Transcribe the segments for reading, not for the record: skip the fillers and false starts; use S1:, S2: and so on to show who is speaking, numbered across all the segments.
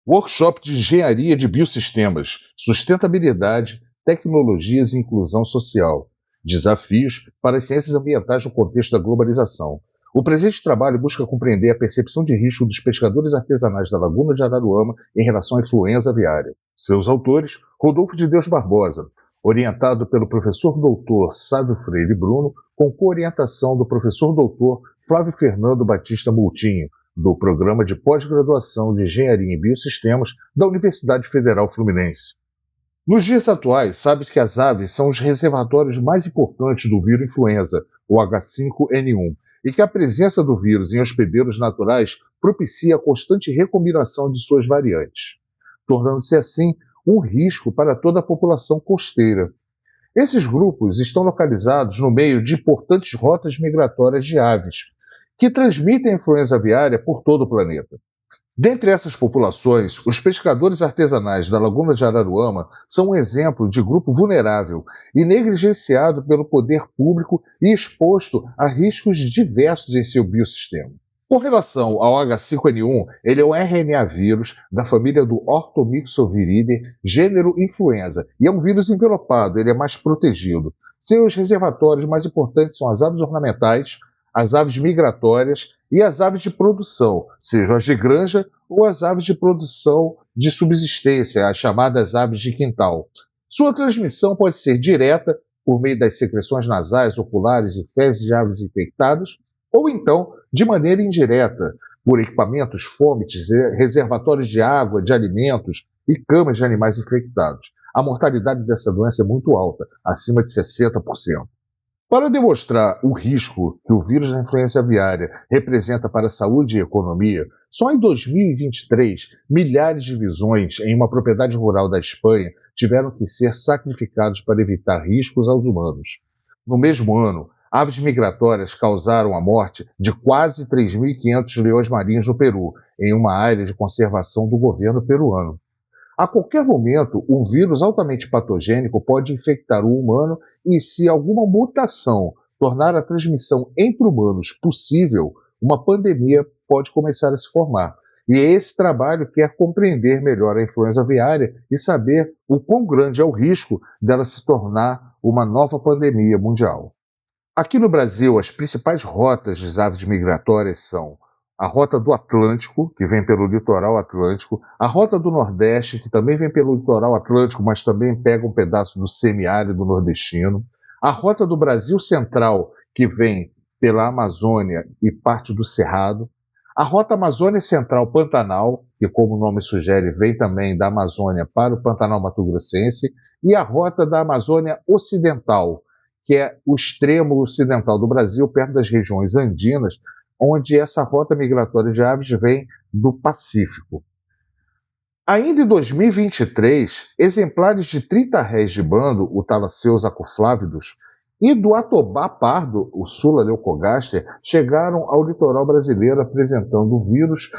S1: Workshop de Engenharia de Biosistemas, Sustentabilidade, Tecnologias e Inclusão Social. Desafios para as ciências ambientais no contexto da globalização. O presente trabalho busca compreender a percepção de risco dos pescadores artesanais da Laguna de Araruama em relação à influenza aviária. Seus autores, Rodolfo de Deus Barbosa, orientado pelo professor doutor Sávio Freire Bruno, com coorientação do professor doutor Flávio Fernando Batista Moutinho, do Programa de Pós-Graduação de Engenharia em Biosistemas da Universidade Federal Fluminense. Nos dias atuais, sabe-se que as aves são os reservatórios mais importantes do vírus influenza, o H5N1, e que a presença do vírus em hospedeiros naturais propicia a constante recombinação de suas variantes, tornando-se assim um risco para toda a população costeira. Esses grupos estão localizados no meio de importantes rotas migratórias de aves, que transmitem a influenza aviária por todo o planeta. Dentre essas populações, os pescadores artesanais da Laguna de Araruama são um exemplo de grupo vulnerável e negligenciado pelo poder público e exposto a riscos diversos em seu biossistema. Com relação ao H5N1, ele é um RNA vírus da família do Orthomyxoviridae, gênero influenza, e é um vírus envelopado, ele é mais protegido. Seus reservatórios mais importantes são as aves ornamentais, as aves migratórias e as aves de produção, sejam as de granja ou as aves de produção de subsistência, as chamadas aves de quintal. Sua transmissão pode ser direta, por meio das secreções nasais, oculares e fezes de aves infectadas, ou então de maneira indireta, por equipamentos, fômites, reservatórios de água, de alimentos e camas de animais infectados. A mortalidade dessa doença é muito alta, acima de 60%. Para demonstrar o risco que o vírus da influenza aviária representa para a saúde e economia, só em 2023, milhares de visões em uma propriedade rural da Espanha tiveram que ser sacrificados para evitar riscos aos humanos. No mesmo ano, aves migratórias causaram a morte de quase 3.500 leões marinhos no Peru, em uma área de conservação do governo peruano. A qualquer momento, um vírus altamente patogênico pode infectar o humano e, se alguma mutação tornar a transmissão entre humanos possível, uma pandemia pode começar a se formar. E esse trabalho quer compreender melhor a influenza aviária e saber o quão grande é o risco dela se tornar uma nova pandemia mundial. Aqui no Brasil, as principais rotas de aves migratórias são a Rota do Atlântico, que vem pelo litoral atlântico, a Rota do Nordeste, que também vem pelo litoral atlântico, mas também pega um pedaço do semiárido nordestino, a Rota do Brasil Central, que vem pela Amazônia e parte do Cerrado, a Rota Amazônia Central Pantanal, que, como o nome sugere, vem também da Amazônia para o Pantanal Mato-Grossense, e a Rota da Amazônia Ocidental, que é o extremo ocidental do Brasil, perto das regiões andinas, onde essa rota migratória de aves vem do Pacífico. Ainda em 2023, exemplares de 30 réis de bando, o Thalasseus acuflávidos, e do Atobá pardo, o Sula leucogaster, chegaram ao litoral brasileiro apresentando o vírus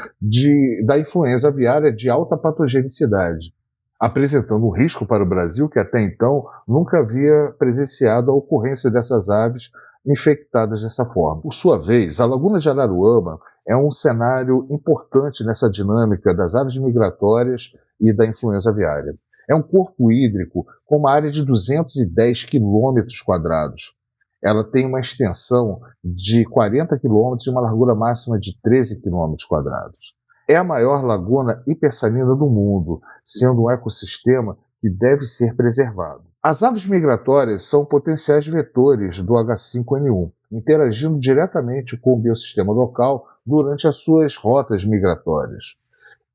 S1: da influenza aviária de alta patogenicidade, apresentando um risco para o Brasil que até então nunca havia presenciado a ocorrência dessas aves infectadas dessa forma. Por sua vez, a Laguna de Araruama é um cenário importante nessa dinâmica das aves migratórias e da influenza aviária. É um corpo hídrico com uma área de 210 quilômetros quadrados. Ela tem uma extensão de 40 quilômetros e uma largura máxima de 13 quilômetros quadrados. É a maior laguna hipersalina do mundo, sendo um ecossistema que deve ser preservado. As aves migratórias são potenciais vetores do H5N1, interagindo diretamente com o biossistema local durante as suas rotas migratórias.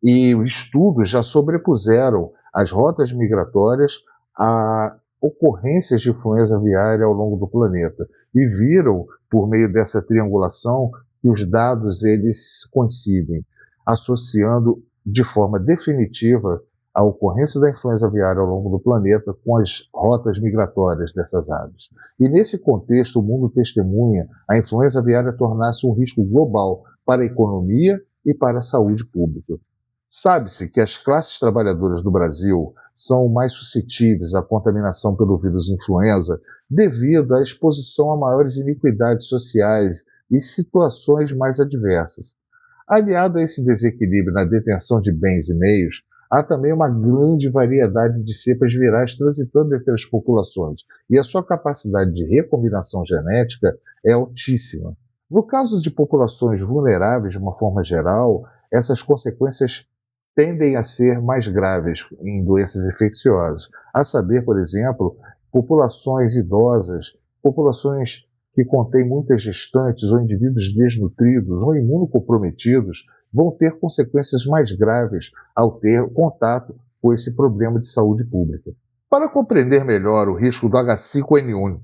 S1: E estudos já sobrepuseram as rotas migratórias a ocorrências de influenza aviária ao longo do planeta e viram, por meio dessa triangulação, que os dados eles coincidem, associando de forma definitiva a ocorrência da influenza aviária ao longo do planeta com as rotas migratórias dessas aves. E nesse contexto, o mundo testemunha a influenza aviária tornar-se um risco global para a economia e para a saúde pública. Sabe-se que as classes trabalhadoras do Brasil são mais suscetíveis à contaminação pelo vírus influenza devido à exposição a maiores iniquidades sociais e situações mais adversas. Aliado a esse desequilíbrio na detenção de bens e meios, há também uma grande variedade de cepas virais transitando entre as populações, e a sua capacidade de recombinação genética é altíssima. No caso de populações vulneráveis de uma forma geral, essas consequências tendem a ser mais graves em doenças infecciosas, a saber, por exemplo, populações idosas, populações que contêm muitas gestantes ou indivíduos desnutridos ou imunocomprometidos vão ter consequências mais graves ao ter contato com esse problema de saúde pública. Para compreender melhor o risco do H5N1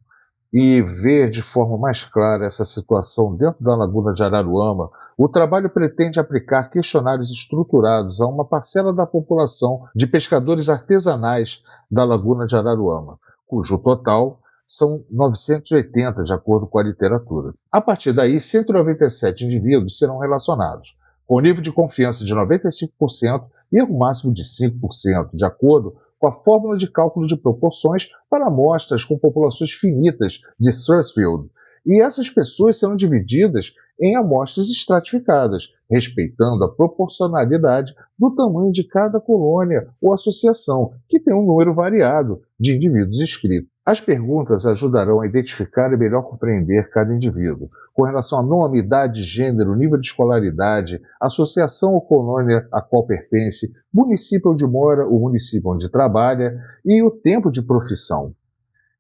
S1: e ver de forma mais clara essa situação dentro da Laguna de Araruama, o trabalho pretende aplicar questionários estruturados a uma parcela da população de pescadores artesanais da Laguna de Araruama, cujo total são 980, de acordo com a literatura. A partir daí, 197 indivíduos serão relacionados, com nível de confiança de 95% e erro máximo de 5%, de acordo com a fórmula de cálculo de proporções para amostras com populações finitas de Sarsfield. E essas pessoas serão divididas em amostras estratificadas, respeitando a proporcionalidade do tamanho de cada colônia ou associação, que tem um número variado de indivíduos inscritos. As perguntas ajudarão a identificar e melhor compreender cada indivíduo, com relação a nome, idade, gênero, nível de escolaridade, associação ou colônia a qual pertence, município onde mora, o município onde trabalha e o tempo de profissão.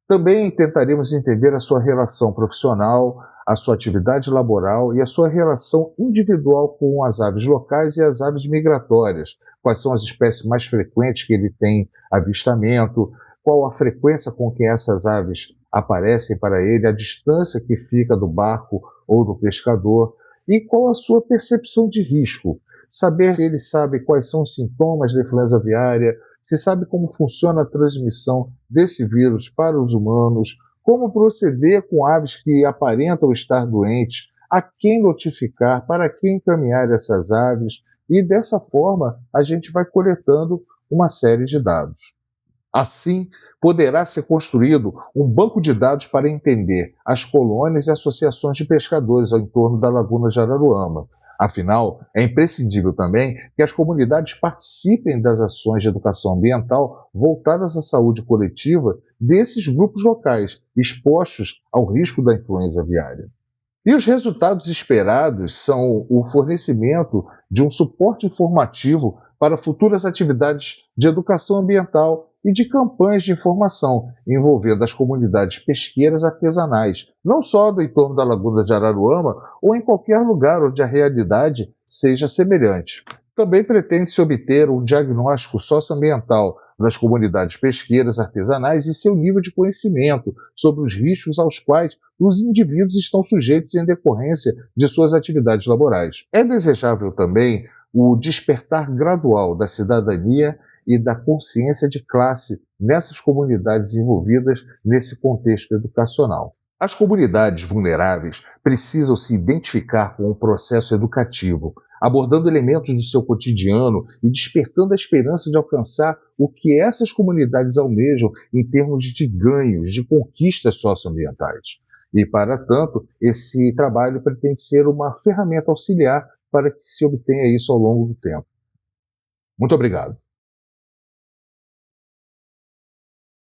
S1: Também tentaremos entender a sua relação profissional, a sua atividade laboral e a sua relação individual com as aves locais e as aves migratórias. Quais são as espécies mais frequentes que ele tem avistamento, qual a frequência com que essas aves aparecem para ele, a distância que fica do barco ou do pescador e qual a sua percepção de risco. Saber se ele sabe quais são os sintomas da influenza aviária, se sabe como funciona a transmissão desse vírus para os humanos, como proceder com aves que aparentam estar doentes, a quem notificar, para quem encaminhar essas aves, e dessa forma a gente vai coletando uma série de dados. Assim, poderá ser construído um banco de dados para entender as colônias e associações de pescadores ao entorno da Laguna de Araruama. Afinal, é imprescindível também que as comunidades participem das ações de educação ambiental voltadas à saúde coletiva desses grupos locais, expostos ao risco da influenza aviária. E os resultados esperados são o fornecimento de um suporte informativo para futuras atividades de educação ambiental e de campanhas de informação envolvendo as comunidades pesqueiras artesanais, não só do entorno da Laguna de Araruama ou em qualquer lugar onde a realidade seja semelhante. Também pretende-se obter um diagnóstico socioambiental das comunidades pesqueiras artesanais e seu nível de conhecimento sobre os riscos aos quais os indivíduos estão sujeitos em decorrência de suas atividades laborais. É desejável também o despertar gradual da cidadania e da consciência de classe nessas comunidades envolvidas nesse contexto educacional. As comunidades vulneráveis precisam se identificar com o processo educativo, abordando elementos do seu cotidiano e despertando a esperança de alcançar o que essas comunidades almejam em termos de ganhos, de conquistas socioambientais. E, para tanto, esse trabalho pretende ser uma ferramenta auxiliar para que se obtenha isso ao longo do tempo. Muito obrigado.